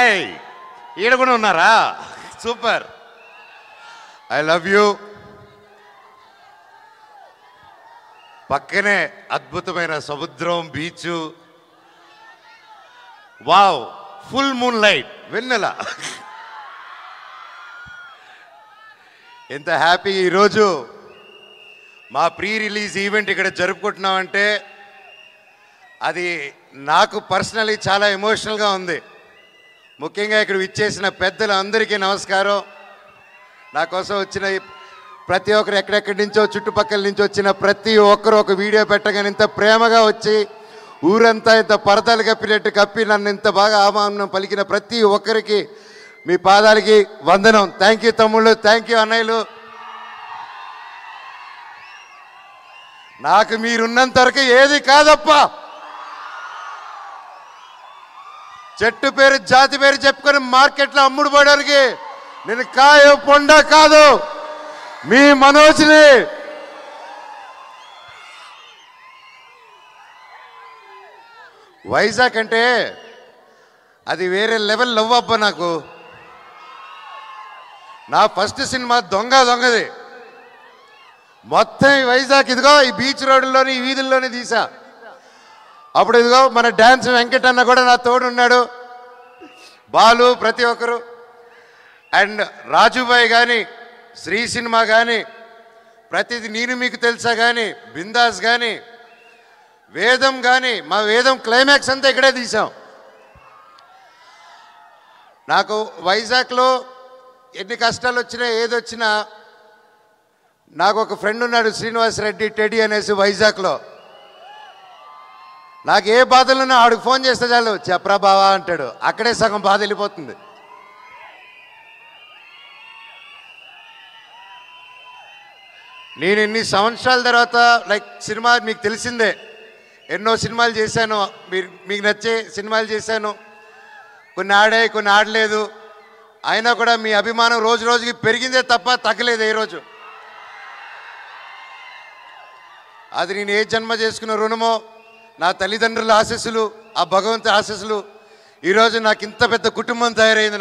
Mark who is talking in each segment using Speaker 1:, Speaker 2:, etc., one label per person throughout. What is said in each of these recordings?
Speaker 1: Hi, ఈడ కూడా ఉన్నారా? Super, I love you. పక్కనే అద్భుతమైన సముద్రం, beach, wow, full moon light, వెన్నెల. ఎంత హ్యాపీ. ఈరోజు మా ప్రీ రిలీజ్ ఈవెంట్ ఇక్కడ జరుపుకుంటున్నామంటే అది నాకు పర్సనలీ చాలా ఎమోషనల్గా ఉంది. ముఖ్యంగా ఇక్కడ విచ్చేసిన పెద్దలందరికీ నమస్కారం. నా కోసం వచ్చిన ప్రతి ఒక్కరు, ఎక్కడెక్కడి నుంచో చుట్టుపక్కల నుంచి వచ్చిన ప్రతి ఒక్కరు ఒక వీడియో పెట్టగానే ఇంత ప్రేమగా వచ్చి ఊరంతా ఇంత పరదాలు కప్పినట్టు కప్పి నన్ను ఇంత బాగా ఆహ్వానం పలికిన ప్రతి ఒక్కరికి మీ పాదాలకి వందనం. థ్యాంక్ యూ తమ్ముళ్ళు, థ్యాంక్ యూ అన్నయ్యలు. నాకు మీరున్నంత వరకు ఏది కాదప్ప. చెట్టు పేరు జాతి పేరు చెప్పుకొని మార్కెట్లో అమ్ముడు పోవడానికి నేను కాయ పొండ కాదు, మీ మనోజ్ని. వైజాగ్ అంటే అది వేరే లెవెల్ లవ్ అబ్బా. నాకు నా ఫస్ట్ సినిమా దొంగది. మొత్తం ఈ వైజాగ్ ఇదిగో ఈ బీచ్ రోడ్లోని ఈ వీధుల్లోనే తీసా. అప్పుడు ఇదిగో మన డ్యాన్స్ వెంకట్ అన్న కూడా నా తోడు ఉన్నాడు, బాలు, ప్రతి ఒక్కరు. అండ్ రాజుబాయ్ కానీ, శ్రీ సినిమా కానీ, ప్రతిది నేను మీకు తెలుసా కానీ, బిందాస్ కానీ, వేదం కానీ, మా వేదం క్లైమాక్స్ అంతా ఇక్కడే తీసాం. నాకు వైజాగ్లో ఎన్ని కష్టాలు వచ్చినా ఏదొచ్చినా నాకు ఒక ఫ్రెండ్ ఉన్నాడు, శ్రీనివాస్ రెడ్డి టెడి అనేసి వైజాగ్లో. నాకు ఏ బాధలున్నా ఆడికి ఫోన్ చేస్తే చాలు, చెప్పరా బావా అంటాడు. అక్కడే సగం బాధ వెళ్ళిపోతుంది. నేను ఇన్ని సంవత్సరాల తర్వాత లైక్ సినిమా మీకు తెలిసిందే, ఎన్నో సినిమాలు చేశాను, మీకు నచ్చే సినిమాలు చేశాను. కొన్ని ఆడాయి, కొన్ని ఆడలేదు. అయినా కూడా మీ అభిమానం రోజు రోజుకి పెరిగిందే తప్ప తగ్గలేదు ఏ రోజు. అది నేను ఏ జన్మ చేసుకున్న రుణమో, నా తల్లిదండ్రుల ఆశీస్సులు, ఆ భగవంతుని ఆశీస్సులు. ఈరోజు నాకు ఇంత పెద్ద కుటుంబం తయారైంది.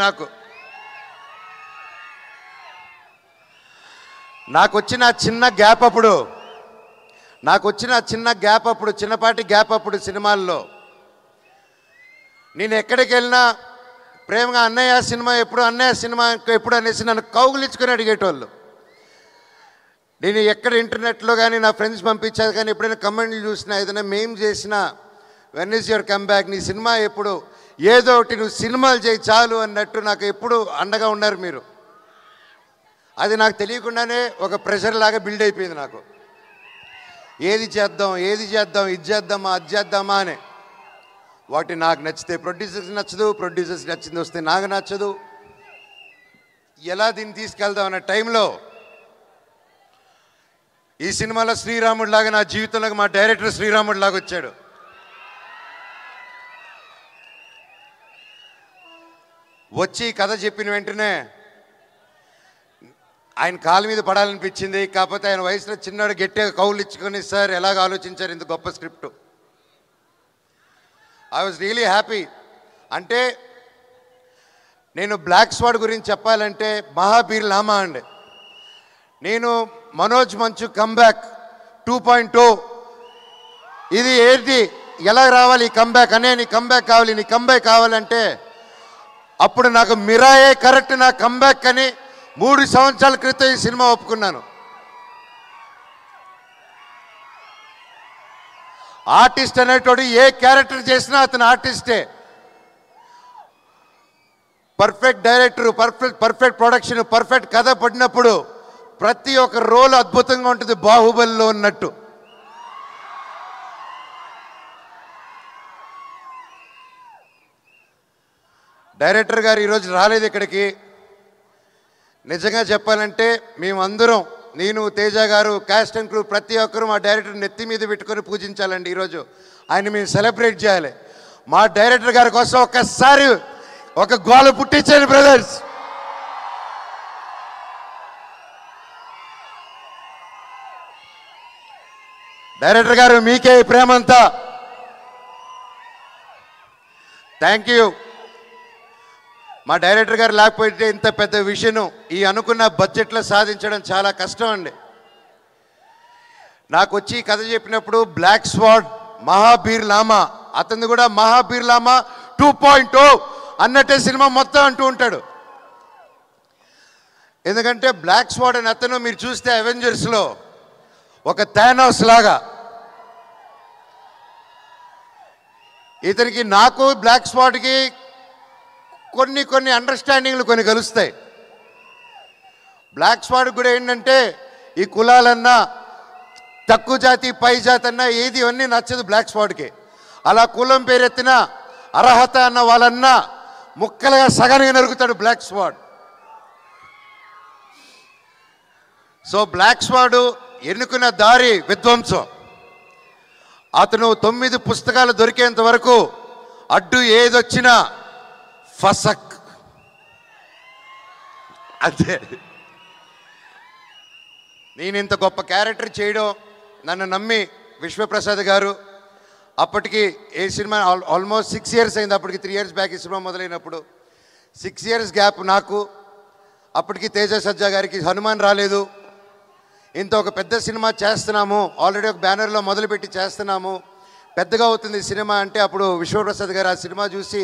Speaker 1: నాకు వచ్చిన చిన్న గ్యాప్ అప్పుడు, చిన్నపాటి గ్యాప్ అప్పుడు సినిమాల్లో నేను ఎక్కడికి వెళ్ళినా ప్రేమగా అన్నయ్య సినిమా ఎప్పుడు అనేసి నన్ను కౌగులించుకొని అడిగేటోళ్ళు. నేను ఎక్కడ ఇంటర్నెట్లో కానీ నా ఫ్రెండ్స్ పంపించారు కానీ ఎప్పుడైనా కమెంట్లు చూసినా, ఏదైనా మేము చేసినా, వెన్ ఈజ్ యువర్ కమ్బ్యాక్, నీ సినిమా ఎప్పుడు, ఏదో ఒకటి నువ్వు సినిమాలు చేయి చాలు అన్నట్టు నాకు ఎప్పుడు అండగా ఉన్నారు మీరు. అది నాకు తెలియకుండానే ఒక ప్రెషర్ లాగా బిల్డ్ అయిపోయింది నాకు. ఏది చేద్దాం, ఇది చేద్దామా, అది చేద్దామా అని. వాటి నాకు నచ్చితే ప్రొడ్యూసర్స్ నచ్చదు, ప్రొడ్యూసర్స్ నచ్చింది వస్తే నాకు నచ్చదు. ఎలా దీన్ని తీసుకెళ్దాం అన్న టైంలో ఈ సినిమాలో శ్రీరాముడు లాగా నా జీవితంలోకి మా డైరెక్టర్ శ్రీరాముడు లాగా వచ్చాడు. వచ్చి కథ చెప్పిన వెంటనే ఆయన కాలు మీద పడాలనిపించింది. కాకపోతే ఆయన వయసులో చిన్నాడు, గట్టిగా కౌలు ఇచ్చుకొని, సార్ ఎలాగ ఆలోచించారు ఇంత గొప్ప script. I was really happy. అంటే నేను బ్లాక్ స్వాడ్ గురించి చెప్పాలంటే మహాబీర్ లామా అండి. నేను మనోజ్ మంచు కంబ్యాక్ 2.0. ఇది ఏంటి, ఎలా రావాలి ఈ కంబ్యాక్ అనే, నీ కంబ్యాక్ కావాలంటే అప్పుడు నాకు మిరాయే కరెక్ట్ నా కంబ్యాక్ అని 3 సంవత్సరాల క్రితం ఈ సినిమా ఒప్పుకున్నాను. ఆర్టిస్ట్ అనేటోడు ఏ క్యారెక్టర్ చేసినా అతను ఆర్టిస్టే. Perfect director, perfect production, perfect కథ పడినప్పుడు ప్రతి ఒక్క రోల్ అద్భుతంగా ఉంటుంది, బాహుబలిలో ఉన్నట్టు. డైరెక్టర్ గారు ఈరోజు రాలేదు ఇక్కడికి. నిజంగా చెప్పాలంటే మేమందరం, నేను, తేజ గారు, కాస్ట్ అండ్ క్రూ, ప్రతి ఒక్కరూ మా డైరెక్టర్ నెత్తి మీద పెట్టుకొని పూజించాలండి. ఈరోజు ఆయన మేము సెలబ్రేట్ చేయాలి. మా డైరెక్టర్ గారి కోసం ఒక్కసారి ఒక గోల పుట్టించండి బ్రదర్స్. డైరెక్టర్ గారు మీకే ప్రేమంతా. Thank you. మా డైరెక్టర్ గారు లేకపోతే ఇంత పెద్ద విషయం ఈ అనుకున్న బడ్జెట్లో సాధించడం చాలా కష్టం అండి. నాకు వచ్చి కథ చెప్పినప్పుడు బ్లాక్ స్వాడ్ మహాబీర్ లామా, అతను కూడా మహాబీర్ లామా 2.0 అన్నట్టే సినిమా మొత్తం అంటూ ఉంటాడు. ఎందుకంటే బ్లాక్ స్వాడ్ అని అతను మీరు చూస్తే అవెంజర్స్లో ఒక థానోస్ లాగా, ఇతనికి నాకు బ్లాక్ స్వాడ్కి కొన్ని అండర్స్టాండింగ్లు కొన్ని కలుస్తాయి. బ్లాక్ స్వాడ్ కూడా ఏంటంటే ఈ కులాలన్నా తక్కువ జాతి పై జాతి అన్నా ఏది ఇవన్నీ నచ్చదు బ్లాక్ స్వాడ్కి. అలా కులం పేరెత్తిన అర్హత అన్న వాళ్ళన్నా ముక్కలుగా సగానికి నరుగుతాడు బ్లాక్ స్వాడ్. సో బ్లాక్ స్వాడ్ ఎన్నుకున్న దారి విధ్వంసం. అతను 9 పుస్తకాలు దొరికేంత వరకు అడ్డు ఏదొచ్చినా ఫసక్ అంతే. నేను ఇంత గొప్ప క్యారెక్టర్ చేయడం నన్ను నమ్మి విశ్వప్రసాద్ గారు, అప్పటికి ఏ సినిమా ఆల్మోస్ట్ 6 years అయింది, అప్పటికి 3 years బ్యాక్ ఈ సినిమా మొదలైనప్పుడు 6 years గ్యాప్ నాకు. అప్పటికి తేజ సజ్జా గారికి హనుమాన్ రాలేదు. ఇంత ఒక పెద్ద సినిమా చేస్తున్నాము, ఆల్రెడీ ఒక బ్యానర్లో మొదలుపెట్టి చేస్తున్నాము, పెద్దగా అవుతుంది సినిమా అంటే అప్పుడు విశ్వప్రసాద్ గారు ఆ సినిమా చూసి,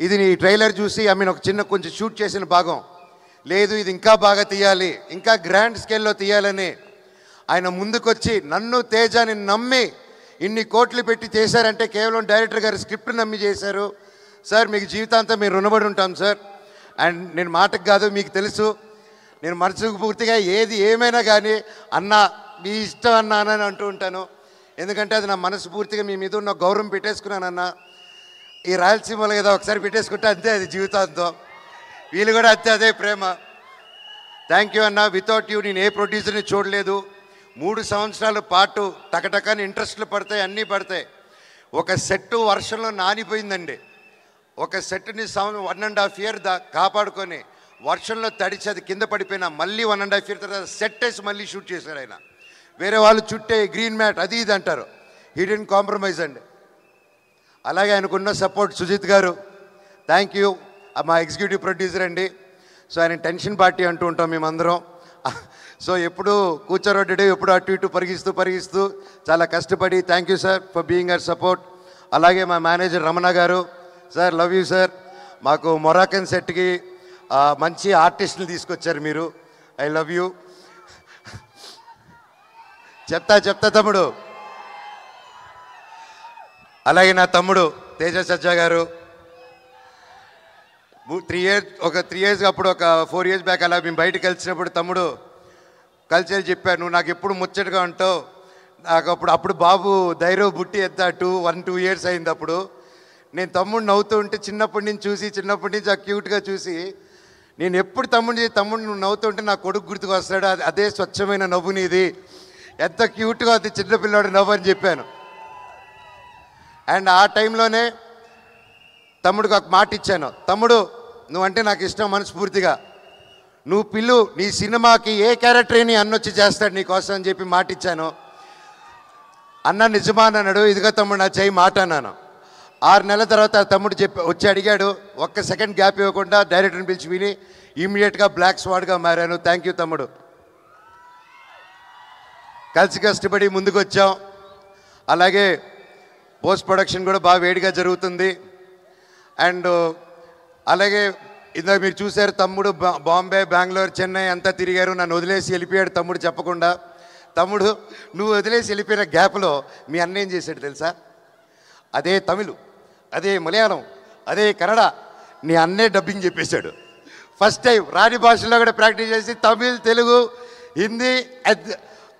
Speaker 1: ఇది నీ ట్రైలర్ చూసి ఒక చిన్న కొంచెం షూట్ చేసిన భాగం లేదు, ఇది ఇంకా బాగా తీయాలి, ఇంకా గ్రాండ్ స్కేల్లో తీయాలని ఆయన ముందుకొచ్చి నన్ను తేజాని నమ్మి ఇన్ని కోట్లు పెట్టి చేశారంటే కేవలం డైరెక్టర్ గారి స్క్రిప్ట్ నమ్మి చేశారు. సార్ మీకు జీవితాంతం మీరు రుణపడి ఉంటాం సార్. అండ్ నేను మాటకు కాదు, మీకు తెలుసు నేను మనసుకు పూర్తిగా ఏది ఏమైనా కానీ అన్న మీ ఇష్టం అన్నానని అంటూ ఉంటాను. ఎందుకంటే అది నా మనసు పూర్తిగా మీ మీద ఉన్న గౌరవం పెట్టేసుకున్నానన్న. ఈ రాయలసీమలో ఏదో ఒకసారి పెట్టేసుకుంటే అంతే, అది జీవితాంతం. వీళ్ళు కూడా అంతే, అదే ప్రేమ. థ్యాంక్ యూ అన్న. వితౌట్ యూ నేను ఏ ప్రొడ్యూసర్ని చూడలేదు. 3 సంవత్సరాల పాటు టకటకని ఇంట్రెస్ట్లు పడతాయి, అన్నీ పడతాయి. ఒక సెట్టు వర్షంలో నానిపోయిందండి. ఒక సెట్ని 1.5 year కాపాడుకొని వర్షంలో తడిచి అది కింద పడిపోయినా మళ్ళీ 1.5 year తర్వాత సెట్ వేసి మళ్ళీ షూట్ చేశారు ఆయన. వేరే వాళ్ళు చుట్టే గ్రీన్ మ్యాట్ అది ఇది అంటారు, హీ డిడ్ంట్ కాంప్రమైజ్ అండి. అలాగే ఆయనకున్న సపోర్ట్ సుజిత్ గారు, థ్యాంక్ యూ. మా ఎగ్జిక్యూటివ్ ప్రొడ్యూసర్ అండి. సో ఆయన టెన్షన్ పార్టీ అంటూ ఉంటాం మేమందరం. సో ఎప్పుడు కూర్చోరొడ్డు, ఎప్పుడు అటు ఇటు పరిగిస్తూ చాలా కష్టపడి, thank you sir for being our support. అలాగే మా మేనేజర్ రమణ గారు, సార్ లవ్ యూ సార్. మాకు మొరాకన్ సెట్కి మంచి ఆర్టిస్టులు తీసుకొచ్చారు మీరు, ఐ లవ్ యూ. చెప్తా తమ్ముడు. అలాగే నా తమ్ముడు తేజ సజ్జా గారు 3 years అప్పుడు ఒక 4 years బ్యాక్ అలా మేము బయటకు కలిసినప్పుడు తమ్ముడు కలిసి చెప్పాను, నువ్వు నాకు ఎప్పుడు ముచ్చటగా ఉంటావు. నాకు అప్పుడు బాబు ధైర్యం బుట్టి ఎత్తా 1-2 years అయింది. అప్పుడు నేను తమ్ముడు నవ్వుతూ ఉంటే చిన్నప్పటి నుంచి ఆ క్యూట్గా చూసి నేను ఎప్పుడు తమ్ముడు నువ్వు నవ్వుతూ ఉంటే నా కొడుకు గుర్తుకు వస్తాడు, అదే స్వచ్ఛమైన నవ్వు నీది, ఎంత క్యూట్గా అది చిన్నపిల్లాడు నవ్వు అని చెప్పాను. అండ్ ఆ టైంలోనే తమ్ముడికి ఒక మాట ఇచ్చాను, తమ్ముడు నువ్వంటే నాకు ఇష్టం మనస్ఫూర్తిగా, నువ్వు పిల్లు నీ సినిమాకి ఏ క్యారెక్టర్ నీ అన్నొచ్చి చేస్తాడు నీకోసం అని చెప్పి మాట ఇచ్చాను. అన్న నిజమా అన్నాడు. ఇదిగో తమ్ముడు నా చేయి మాట అన్నాను. 6 నెలల తర్వాత తమ్ముడు వచ్చి అడిగాడు, ఒక్క సెకండ్ గ్యాప్ ఇవ్వకుండా డైరెక్టర్ని పిలిచి విని ఇమ్మీడియట్గా బ్లాక్ స్వాడ్గా మారాను. థ్యాంక్ యూ తమ్ముడు. కలిసి కష్టపడి ముందుకు వచ్చాం. అలాగే పోస్ట్ ప్రొడక్షన్ కూడా బాగా వేడిగా జరుగుతుంది. అండ్ అలాగే ఇందాక మీరు చూశారు తమ్ముడు బాంబే, బెంగళూరు, చెన్నై అంతా తిరిగారు. నన్ను వదిలేసి వెళ్ళిపోయాడు తమ్ముడు చెప్పకుండా. తమ్ముడు నువ్వు వదిలేసి వెళ్ళిపోయిన గ్యాప్లో మీ అన్న ఏం చేశాడు తెలుసా? అదే తమిళ్, అదే మలయాళం, అదే కన్నడ నీ అన్నే డబ్బింగ్ చెప్పేశాడు. ఫస్ట్ టైం రాని భాషల్లో కూడా ప్రాక్టీస్ చేసి తమిళ్, తెలుగు, హిందీ,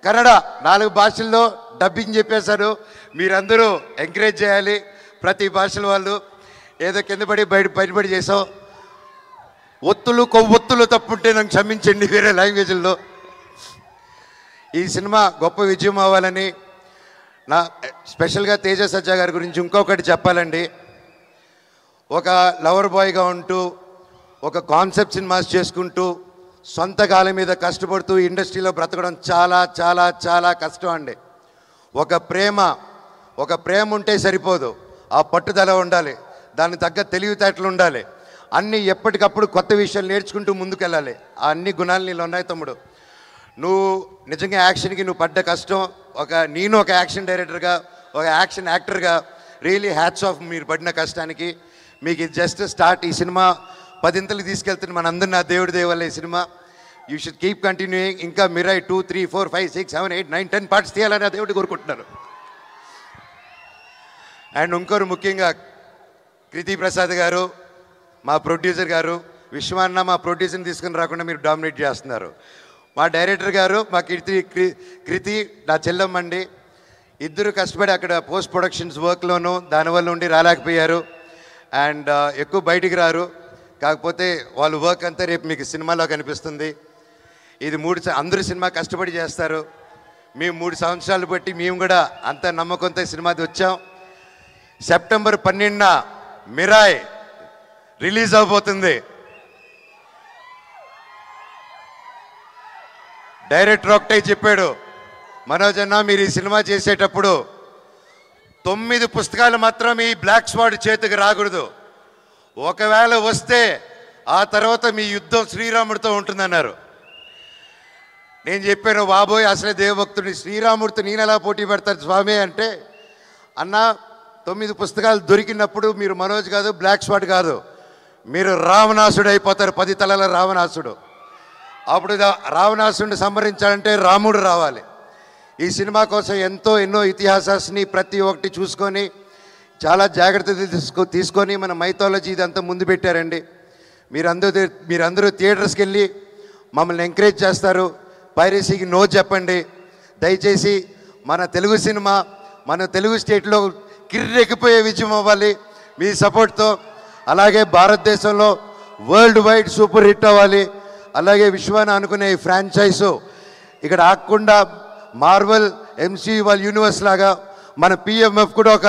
Speaker 1: కన్నడ 4 భాషల్లో డబ్బింగ్ చెప్పేశారు. మీరందరూ ఎంకరేజ్ చేయాలి. ప్రతి భాషల వాళ్ళు ఏదో కింద పడి బయటపడి చేసాం. కొవ్వొత్తులు తప్పుంటే నాకు క్షమించండి వేరే లాంగ్వేజ్ల్లో. ఈ సినిమా గొప్ప విజయం అవ్వాలని నా స్పెషల్గా తేజ సజ్జా గారి గురించి ఇంకొకటి చెప్పాలండి. ఒక లవర్ బాయ్గా ఉంటూ ఒక కాన్సెప్ట్ సినిమాస్ చేసుకుంటూ సొంత కాలం మీద కష్టపడుతూ ఇండస్ట్రీలో బ్రతకడం చాలా చాలా చాలా కష్టం అండి. ఒక ప్రేమ ఉంటే సరిపోదు, ఆ పట్టుదల ఉండాలి, దానికి తగ్గ తెలివితేటలు ఉండాలి. అన్నీ ఎప్పటికప్పుడు కొత్త విషయాలు నేర్చుకుంటూ ముందుకెళ్ళాలి. ఆ అన్ని గుణాలు నీళ్ళు ఉన్నాయి తమ్ముడు. నువ్వు నిజంగా యాక్షన్కి నువ్వు పడ్డ కష్టం, నేను ఒక యాక్షన్ డైరెక్టర్గా, ఒక యాక్షన్ యాక్టర్గా రియలీ హ్యాట్స్ ఆఫ్ మీరు పడిన కష్టానికి. మీకు ఇది జస్ట్ స్టార్ట్. ఈ సినిమా 10 ఇంతలు తీసుకెళ్తుంది మనందరూ, నా దేవుడి దేవల్ల ఈ cinema. You should keep continuing. ఇంకా మిరాయ్ 2, 3, 4, 5, 6, 7, 8, 9, 10 పార్ట్స్ తీయాలని ఆ దేవుడి కోరుకుంటున్నారు. అండ్ ఇంకోరు ముఖ్యంగా కృతి ప్రసాద్ గారు, మా ప్రొడ్యూసర్ గారు, విశ్వాన్న మా ప్రొడ్యూసర్ని తీసుకుని రాకుండా మీరు డామినేట్ చేస్తున్నారు. మా డైరెక్టర్ గారు, మా కృతి నా చెల్లమ్మండి. ఇద్దరు కష్టపడి అక్కడ పోస్ట్ ప్రొడక్షన్స్ వర్క్లోనూ దానివల్ల ఉండి రాలేకపోయారు. అండ్ ఎక్కువ బయటికి రారు. కాకపోతే వాళ్ళ వర్క్ అంతా రేపు మీకు సినిమాలో కనిపిస్తుంది. ఇది అందరూ సినిమా కష్టపడి చేస్తారు. మేము 3 సంవత్సరాలు బట్టి మేము కూడా అంత నమ్మకంతో సినిమాది వచ్చాం. సెప్టెంబర్ 12న మిరాయ్ రిలీజ్ అవబోతుంది. డైరెక్టర్ ఒకటే చెప్పాడు, మనోజ్ అన్న మీరు ఈ సినిమా చేసేటప్పుడు 9 పుస్తకాలు మాత్రం ఈ బ్లాక్ స్వాడ్ చేతికి రాకూడదు. ఒకవేళ వస్తే ఆ తర్వాత మీ యుద్ధం శ్రీరాముడితో ఉంటుందన్నారు. నేను చెప్పాను, బాబోయ్ అసలే దేవభక్తుడిని, శ్రీరాముడితో నేను ఎలా పోటీ పెడతాను స్వామి అంటే, అన్న 9 పుస్తకాలు దొరికినప్పుడు మీరు మనోజ్ కాదు, బ్లాక్ స్వాడ్ కాదు, మీరు రావణాసుడు అయిపోతారు, 10 తలల రావణాసుడు. అప్పుడు రావణాసుడిని సంహరించాలంటే రాముడు రావాలి. ఈ సినిమా కోసం ఎన్నో ఇతిహాసాన్ని ప్రతి ఒక్కటి చూసుకొని చాలా జాగ్రత్తలు తీసుకొని మన మైథాలజీ ఇదంతా ముందు పెట్టారండి. మీరందరూ థియేటర్స్కి వెళ్ళి మమ్మల్ని ఎంకరేజ్ చేస్తారు. పైరసీకి నో చెప్పండి దయచేసి. మన తెలుగు సినిమా మన తెలుగు స్టేట్లో కిర్రెక్కిపోయే విజయం అవ్వాలి మీ సపోర్ట్తో. అలాగే భారతదేశంలో వరల్డ్ వైడ్ సూపర్ హిట్ అవ్వాలి. అలాగే విశ్వాన్ని అనుకునే ఈ ఫ్రాంచైజు ఇక్కడ ఆగకుండా మార్వెల్ ఎంసీయూ వాళ్ళ యూనివర్స్ లాగా మన పిఎంఎఫ్ కూడా ఒక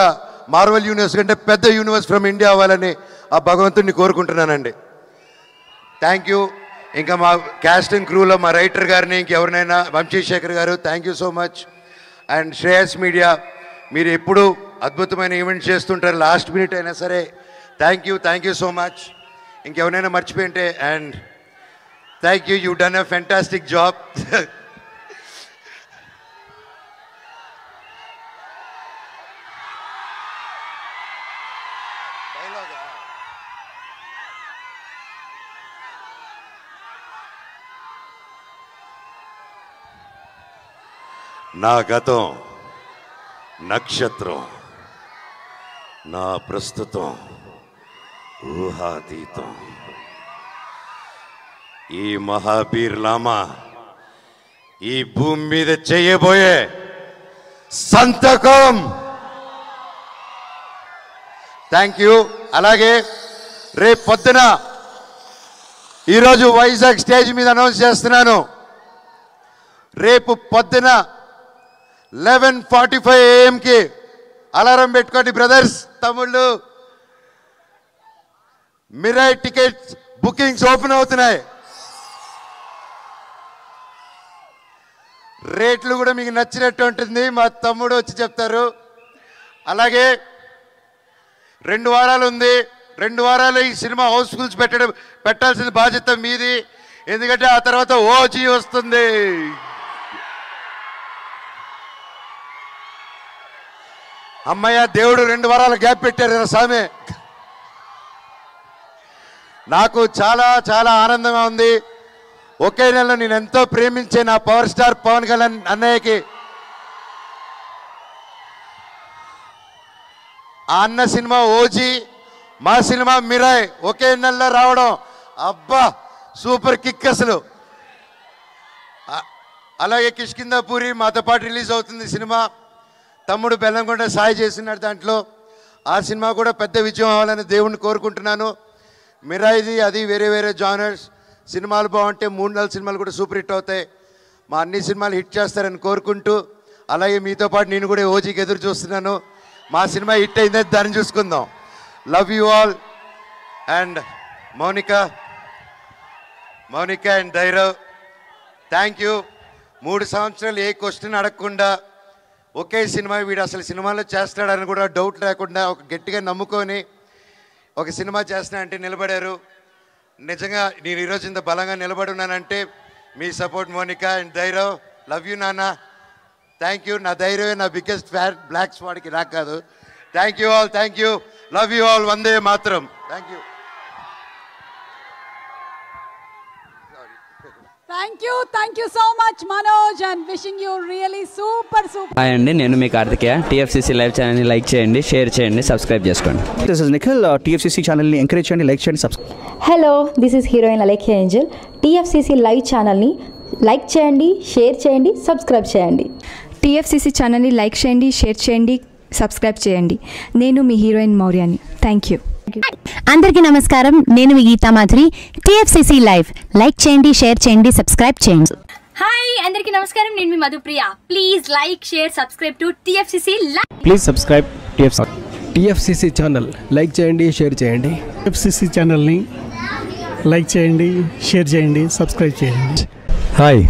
Speaker 1: మార్వెల్ యూనివర్స్ కంటే పెద్ద యూనివర్స్ ఫ్రమ్ ఇండియా అవ్వాలని ఆ భగవంతుడిని కోరుకుంటున్నానండి. Thank you. ఇంకా మా క్యాస్ట్ అండ్ క్రూలో మా రైటర్ గారిని ఇంకెవరినైనా వంశీశేఖర్ గారు thank you so much. And Shreyas media మీరు ఎప్పుడు అద్భుతమైన ఈవెంట్స్ చేస్తుంటారు, లాస్ట్ మినిట్ అయినా సరే థ్యాంక్ యూ సో మచ్. ఇంకెవరైనా మర్చిపోయింటే and thank you, you done a fantastic job. నా గతం నక్షత్రం, నా ప్రస్తుతం ఊహాతీతం. ఈ మహాబీర్ లామా ఈ భూమి మీద చేయబోయే సంతకం. Thank you. అలాగే రేపు పొద్దున ఈరోజు వైజాగ్ స్టేజ్ మీద అనౌన్స్ చేస్తున్నాను, రేపు పొద్దున 11:45 AM అలారం పెట్టుకోండి బ్రదర్స్, తమ్ముళ్ళు. మిరాయ్ టికెట్స్ బుకింగ్స్ ఓపెన్ అవుతున్నాయి. రేట్లు కూడా మీకు నచ్చినట్టు ఉంటుంది, మా తమ్ముడు వచ్చి చెప్తారు. అలాగే 2 వారాలు ఉంది, 2 వారాలు ఈ సినిమా హౌస్ఫుల్స్ పెట్టాల్సిన బాధ్యత మీది. ఎందుకంటే ఆ తర్వాత ఓజీ వస్తుంది. అమ్మయ్య దేవుడు 2 వారాల గ్యాప్ పెట్టారు కదా స్వామి. నాకు చాలా చాలా ఆనందంగా ఉంది. ఒకే నెలలో నేను ఎంతో ప్రేమించే నా పవర్ స్టార్ పవన్ కళ్యాణ్ అన్నయ్యకి ఆ అన్న సినిమా ఓజీ, మా సినిమా మిరాయ్ ఒకే నెలలో రావడం అబ్బా సూపర్ కిక్ అసలు. అలాగే కిష్కిందాపూరి మాతో పాటు రిలీజ్ అవుతుంది సినిమా. తమ్ముడు బెల్లంకొండ సాయి చేస్తున్నాడు దాంట్లో. ఆ సినిమా కూడా పెద్ద విజయం అవ్వాలని దేవుణ్ణి కోరుకుంటున్నాను. మిరాయిది అది వేరే జానర్స్. సినిమాలు బాగుంటే 3-4 సినిమాలు కూడా సూపర్ హిట్ అవుతాయి. మా అన్ని సినిమాలు హిట్ చేస్తారని కోరుకుంటూ, అలాగే మీతో పాటు నేను కూడా ఓజీకి ఎదురు చూస్తున్నాను. మా సినిమా హిట్ అయిందని దాన్ని చూసుకుందాం. Love you all. And Mounika and Dhairav thank you. 3 సంవత్సరాలు ఏ క్వశ్చన్ అడగకుండా ఒకే సినిమా వీడు అసలు సినిమాలో చేస్తాడని కూడా డౌట్ లేకుండా ఒక గట్టిగా నమ్ముకొని ఒక సినిమా చేస్తున్నా అంటే నిలబడారు. నిజంగా నేను ఈరోజు ఇంత బలంగా నిలబడి ఉన్నానంటే మీ సపోర్ట్ మోనికా అండ్ ధైర్యం. లవ్ యూ నాన్న, థ్యాంక్ యూ. నా ధైర్యమే నా బిగ్గెస్ట్ ఫ్యాన్, బ్లాక్ స్పాట్కి నాకు కాదు. Thank you all, thank you, love you all, వందే మాత్రం. Thank you.
Speaker 2: Thank you so much Manoj and wishing you really super.
Speaker 3: Hi అండి, నేను మీ కార్తికేయ. TFCC లైవ్ ఛానల్ని లైక్ చేయండి, షేర్ చేయండి, సబ్స్క్రైబ్ చేసుకోండి.
Speaker 4: This is Nikhil. TFCC ఛానల్ని ఎంకరేజ్ చేయండి, లైక్ చేయండి, subscribe.
Speaker 5: Hello, this is heroine Alekhya Angel. TFCC live ఛానల్ని లైక్ చేయండి, షేర్ చేయండి, సబ్స్క్రైబ్ చేయండి.
Speaker 6: TFCC ఛానల్ని లైక్ చేయండి, షేర్ చేయండి, సబ్స్క్రైబ్ చేయండి. నేను మీ హీరోయిన్ మౌర్యాని. Thank you.
Speaker 7: అందరికీ నమస్కారం, నేను మీ Geetha Madhuri. TFCC live like చేయండి, షేర్ చేయండి, సబ్స్క్రైబ్ చేయండి.
Speaker 8: హాయ్ అందరికీ నమస్కారం, నేను మీ Madhupriya. Please like, share, subscribe to TFCC live.
Speaker 4: Please subscribe
Speaker 9: TFCC channel like చేయండి, షేర్ చేయండి.
Speaker 10: TFCC ఛానల్ని లైక్ చేయండి, షేర్ చేయండి, సబ్స్క్రైబ్ చేయండి.
Speaker 9: Hi,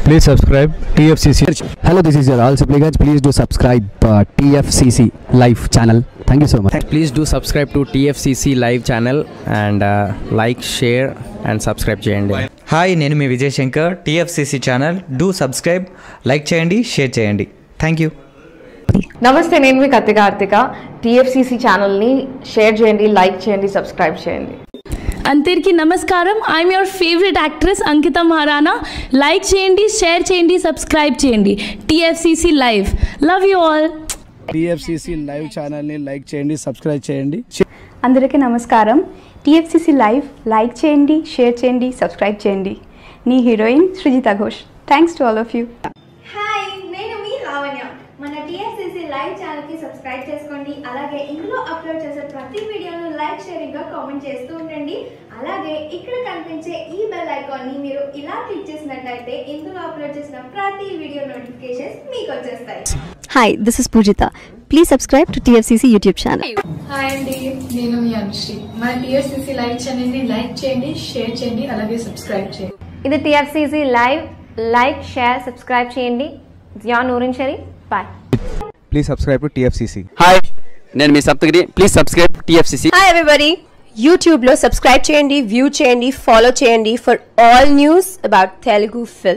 Speaker 9: please subscribe TFCC.
Speaker 11: Hello, this is your all supplicants. Please do subscribe TFCC live channel. Thank you so much.
Speaker 3: Please do subscribe to TFCC live channel and like, share and subscribe చేయండి.
Speaker 12: Hi, నేను మీ Vijay Shankar. TFCC channel do subscribe, like చేయండి, share చేయండి. Thank you.
Speaker 13: నమస్తే, నేను మీ Karthika. TFCC ఛానల్ని share చేయండి, లైక్ చేయండి, సబ్స్క్రైబ్ చేయండి.
Speaker 8: అందరికీ నమస్కారం, I'm your favourite actress Ankita Maharana. Like చేయండి, షేర్ చేయండి, సబ్స్క్రైబ్ చేయండి. TFCC live. Love you all.
Speaker 9: TFCC live ఛానల్ని లైక్ చేయండి, సబ్స్క్రైబ్ చేయండి.
Speaker 6: అందరికీ నమస్కారం. TFCC లైవ్ లైక్ చేయండి, షేర్ చేయండి, సబ్స్క్రైబ్ చేయండి. నీ heroine Srujitha Ghosh. Thanks to all of you.
Speaker 8: Hi, నేను మీ లావణ్య. మన TFCC లైవ్ ఛానల్కి సబ్స్క్రైబ్ చేసుకోండి. అలాగే ఇందులో అప్లోడ్ చేసే ప్రతి వీడియోను లైక్, షేరింగ్గా కామెంట్ చేస్తూ ఉండండి. అలాగే ఇక్కడ కనిపించే ఈ బెల్ ఐకాన్ని మీరు ఇలా క్లిక్ చేసినట్లయితే ఇందులో అప్లోడ్ చేసిన ప్రతి వీడియో నోటిఫికేషన్స్ మీకు వచ్చేస్తాయి.
Speaker 7: Hi, this is Poojitha. Please subscribe to TFCC YouTube channel.
Speaker 13: Hi అండి, నేను మీ అనుశ్రీ. మన TFCC లైవ్ ఛానల్ని లైక్ చేయండి, షేర్ చేయండి, అలాగే సబ్స్క్రైబ్ చేయండి.
Speaker 8: ఇది TFCC live. Like, share, subscribe చేయండి. Zia Noorin Shari. Bye.
Speaker 11: Please subscribe to TFCC.
Speaker 3: Hi, నేను మీ Saptagiri. Please subscribe TFCC.
Speaker 7: Hi everybody, యూట్యూబ్లో సబ్స్క్రైబ్ చేయండి, వ్యూ చేయండి, ఫాలో చేయండి for all news about Telugu film.